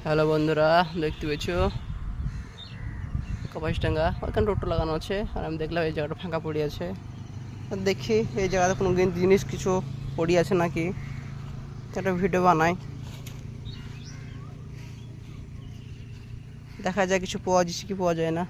Hello বন্ধুরা, দেখতে পেয়েছ কপাসডাঙ্গা। ওখানে টোটো লাগানো আছে আর আমি দেখলাম এই জায়গাটা ফাঁকা পড়ে আছে। দেখি এই জায়গাতে কোনো জিনিস কিছু পড়ে আছে নাকি, একটা ভিডিও বানাই, দেখা যায় কিছু পাওয়া যাচ্ছে কি পাওয়া যায় না।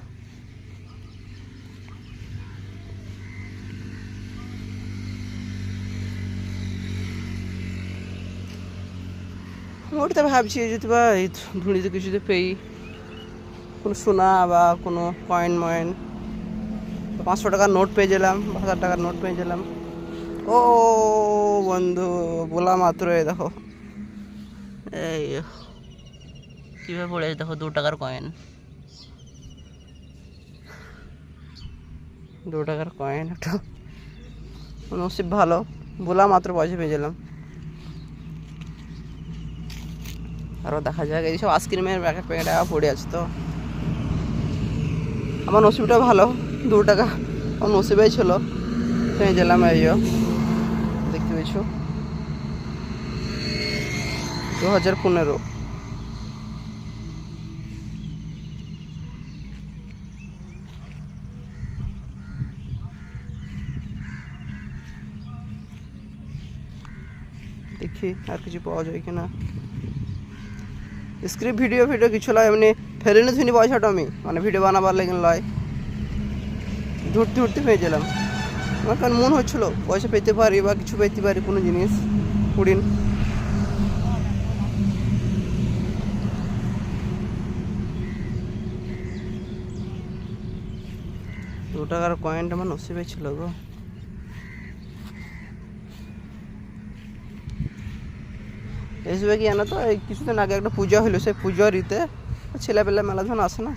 ওটা ভাবছি যদি বা এই ধুলিতে কিছু যদি পেই, কোনো সোনা বা কোনো কয়েন ময়েন, 500 টাকার নোট পেয়ে গেলাম, 1000 টাকার নোট পেয়ে গেলাম। ও বন্ধু, বলা মাত্র দেখো এই কীভাবে পড়ে আছে, দেখো 2 টাকার কয়েন, 2 টাকার কয়েন একটা নসিব ভালো, বলা মাত্র পয়সা পেয়ে গেলাম। আরও দেখা যাক, এইসব আইসক্রিমের প্যাকেট প্যাকেট পড়ে আছে, তো আমার নসিবটা ভালো, 2 টাকা আমার নসিবেই ছিল, পেয়ে গেলাম। এইও দেখতে পেয়েছো, 2015। দেখি আর কিছু পাওয়া যায় কিনা। স্ক্রিপ্ট ভিডিও কিছু লয়, এমনি ফেলে নি ধুনি পয়সাটা আমি, মানে ভিডিও বানাবার লেগে লয়, ঘুরতে পেয়ে গেলাম। আমার কারণ মন হচ্ছিলো পয়সা পেতে পারি বা কিছু পেতে পারি, কোনো জিনিস কুড়িন। 2 টাকার কয়েনটা আমার নসিবে ছিল গো। এসবে কি জানো তো, এই কিছুদিন আগে একটা পূজা হইলো, সেই পূজার ইতে ছেলেপেলে মেলা ধন আসে না।